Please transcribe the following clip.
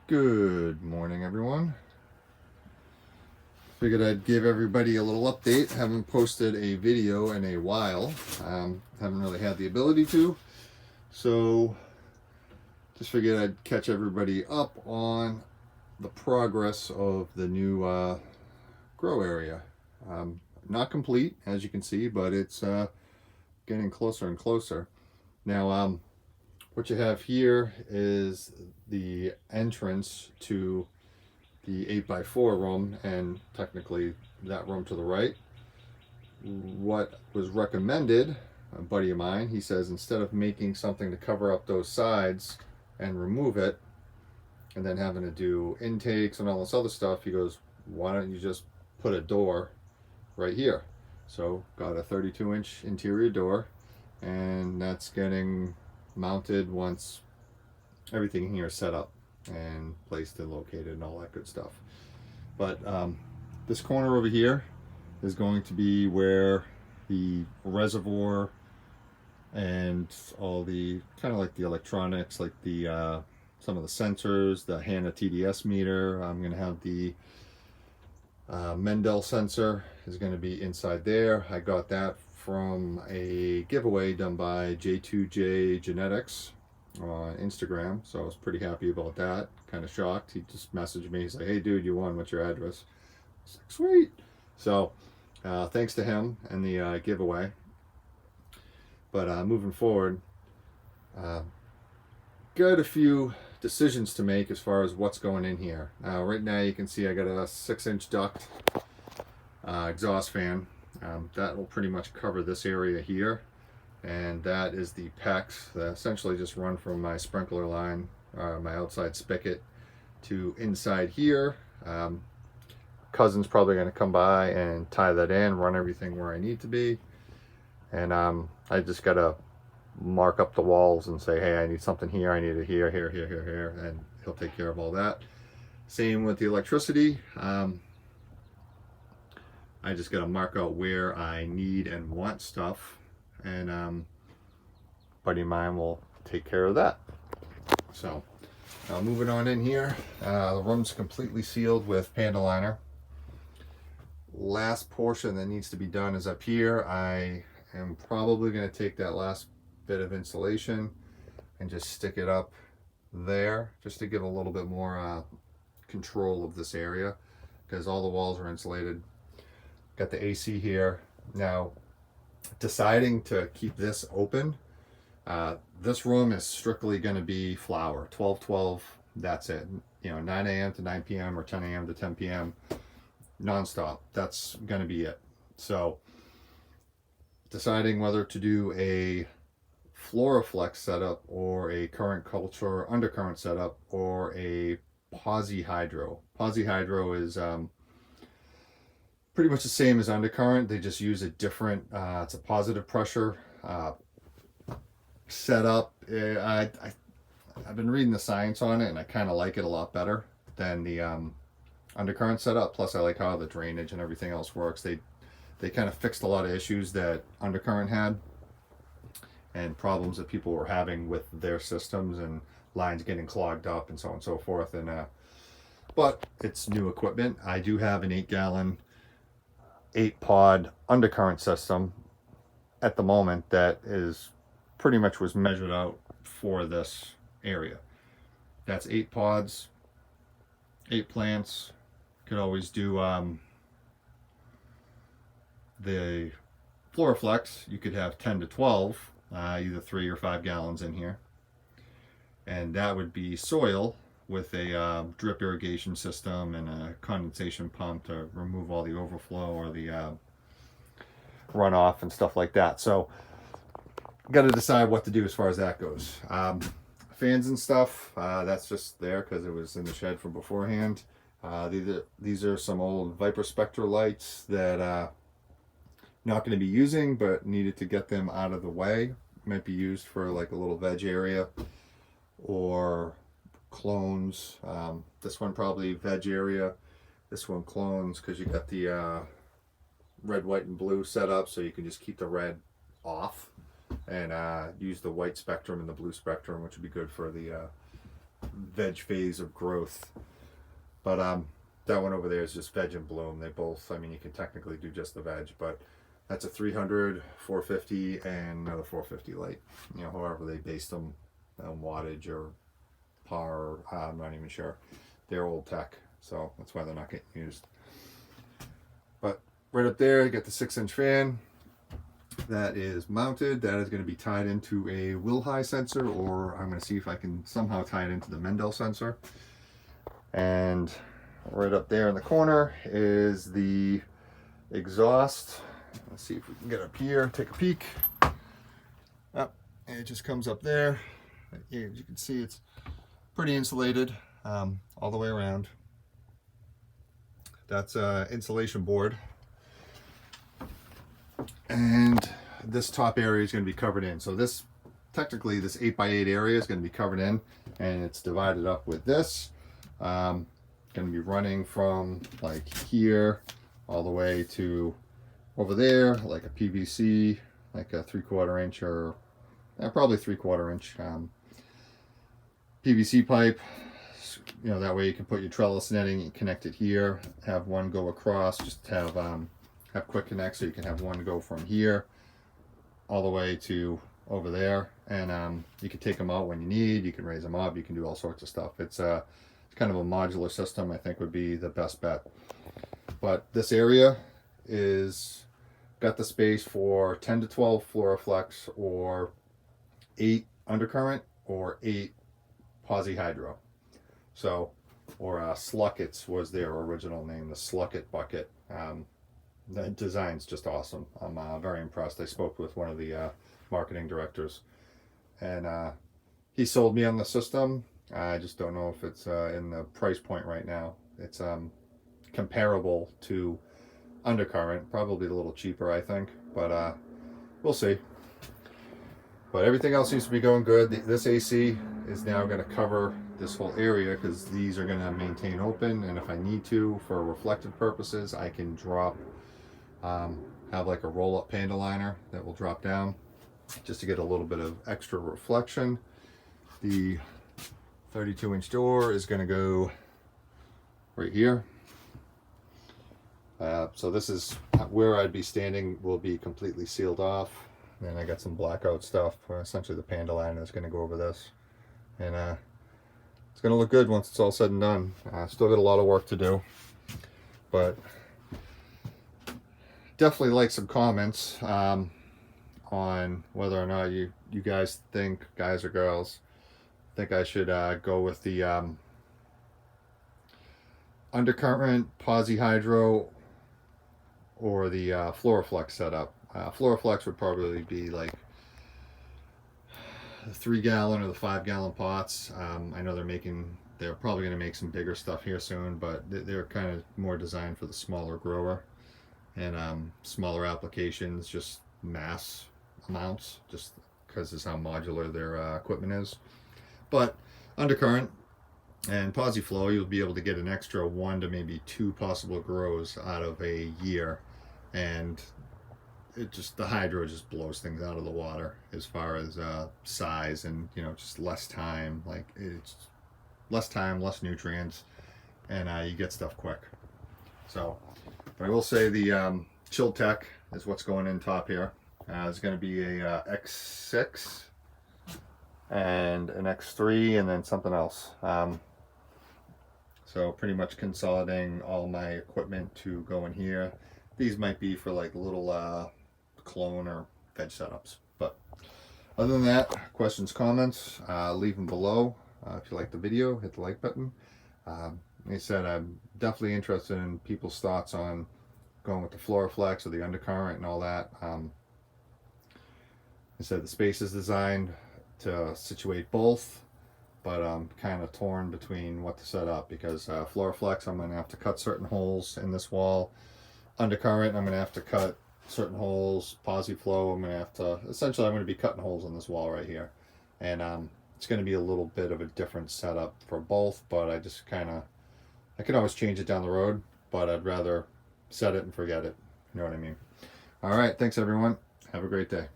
Good morning, everyone. Figured I'd give everybody a little update. Haven't posted a video in a while. Haven't really had the ability to. So just figured I'd catch everybody up on the progress of the new grow area. Not complete, as you can see, but it's getting closer and closer. Now, what you have here is the entrance to the 8x4 room, and technically that room to the right. What was recommended, a buddy of mine, he says instead of making something to cover up those sides and remove it and then having to do intakes and all this other stuff, he goes, why don't you just put a door right here? So got a 32-inch interior door, and that's getting mounted once everything here is set up and placed and located and all that good stuff. But this corner over here is going to be where the reservoir and all the kind of like the electronics, like the some of the sensors, the HANA TDS meter. I'm going to have the Mendel sensor is going to be inside there. I got that from a giveaway done by J2J Genetics on Instagram, so I was pretty happy about that. Kind of shocked. He just messaged me. He's like, "Hey, dude, you won. What's your address?" I was like, "Sweet." So, thanks to him and the giveaway. But moving forward, got a few decisions to make as far as what's going in here. Right now, you can see I got a 6-inch duct exhaust fan. That will pretty much cover this area here. And that is the PEX that essentially just run from my sprinkler line, my outside spigot, to inside here. Cousin's probably going to come by and tie that in, run everything where I need to be. And I just got to mark up the walls and say, hey, I need something here, I need it here, here, here, here, here, and he'll take care of all that. Same with the electricity. I just got to mark out where I need and want stuff, and buddy of mine will take care of that. So moving on in here, the room's completely sealed with Panda Liner. Last portion that needs to be done is up here. I am probably going to take that last bit of insulation and just stick it up there, just to give a little bit more control of this area, because all the walls are insulated. Got the AC here. Now, deciding to keep this open, this room is strictly going to be flower, 12-12, that's it. 9 a.m. to 9 p.m. or 10 a.m. to 10 p.m. nonstop. That's going to be it. So, deciding whether to do a Floraflex setup or a current culture undercurrent setup or a Posi Hydro. Posi Hydro is pretty much the same as undercurrent. They just use a different, it's a positive pressure setup. I've been reading the science on it, and I kind of like it a lot better than the undercurrent setup. Plus, I like how the drainage and everything else works. They kind of fixed a lot of issues that undercurrent had and problems that people were having with their systems and lines getting clogged up and so on and so forth. And but it's new equipment. I do have an 8-gallon 8-pod undercurrent system at the moment that is pretty much was measured out for this area. That's 8 pods, 8 plants. Could always do the Floraflex. You could have 10 to 12, either 3 or 5 gallons in here, and that would be soil with a drip irrigation system and a condensation pump to remove all the overflow or the runoff and stuff like that. So got to decide what to do as far as that goes. Fans and stuff, that's just there because it was in the shed from beforehand. These are some old Viper Spectra lights that not going to be using, but needed to get them out of the way. Might be used for like a little veg area or clones. This one probably veg area, this one clones, because you got the red, white, and blue set up, so you can just keep the red off and use the white spectrum and the blue spectrum, which would be good for the veg phase of growth. But that one over there is just veg and bloom. They both, I mean, you can technically do just the veg, but that's a 300, 450, and another 450 light. You know, however they based them on wattage or power, I'm not even sure. They're old tech, so that's why they're not getting used. But right up there, you got the 6-inch fan that is mounted. That is going to be tied into a Will-Hi sensor, or I'm going to see if I can somehow tie it into the Mendel sensor. And right up there in the corner is the exhaust. Let's see if we can get up here, take a peek. Oh, and it just comes up there. As you can see, it's pretty insulated all the way around. That's insulation board. And this top area is going to be covered in. So this, technically this 8x8 area is going to be covered in, and it's divided up with this. Going to be running from like here all the way to over there, like a PVC, like a 3/4 inch or probably 3/4 inch PVC pipe. You know, that way you can put your trellis netting and connect it here, have one go across, just have quick connect, so you can have one go from here all the way to over there, and you can take them out when you need, you can raise them up, you can do all sorts of stuff. It's kind of a modular system, I think would be the best bet. But this area is got the space for 10 to 12 Floraflex, or 8 undercurrent, or 8 Posi Hydro. So, or Sluckets was their original name, the Slucket bucket. The design's just awesome. I'm very impressed. I spoke with one of the marketing directors, and he sold me on the system. I just don't know if it's in the price point right now. It's comparable to undercurrent, probably a little cheaper, I think, but we'll see. But everything else seems to be going good. This AC is now going to cover this whole area, because these are going to maintain open, and if I need to for reflective purposes, I can drop have like a roll-up panda liner that will drop down just to get a little bit of extra reflection. The 32-inch door is going to go right here. So this is where I'd be standing, will be completely sealed off. And I got some blackout stuff, essentially the panda liner is going to go over this. And it's going to look good once it's all said and done. Still got a lot of work to do, but definitely like some comments on whether or not you guys think, guys or girls, think I should go with the undercurrent Posi Hydro or the Floraflex setup. Floraflex would probably be like the 3-gallon or the 5-gallon pots. I know they're probably going to make some bigger stuff here soon, but they're kind of more designed for the smaller grower and smaller applications, just mass amounts, just because it's how modular their equipment is. But undercurrent and PosiFlow, you'll be able to get an extra 1 to maybe 2 possible grows out of a year, and the hydro just blows things out of the water as far as size, and just less time. Like, it's less time, less nutrients, and you get stuff quick. So, but I will say the Chiltech is what's going in top here. It's going to be a X6 and an X3 and then something else. So pretty much consolidating all my equipment to go in here. These might be for like little clone or veg setups. But other than that, questions, comments, leave them below. If you like the video, hit the like button. Like I said, I'm definitely interested in people's thoughts on going with the Floraflex or the undercurrent and all that. I said the space is designed to situate both, but I'm kind of torn between what to set up, because Floraflex, I'm going to have to cut certain holes in this wall. Undercurrent, I'm going to have to cut certain holes. PosiFlow, I'm going to have to, essentially I'm going to be cutting holes in this wall right here. And it's going to be a little bit of a different setup for both, but I just I can always change it down the road, but I'd rather set it and forget it. You know what I mean? All right, thanks everyone. Have a great day.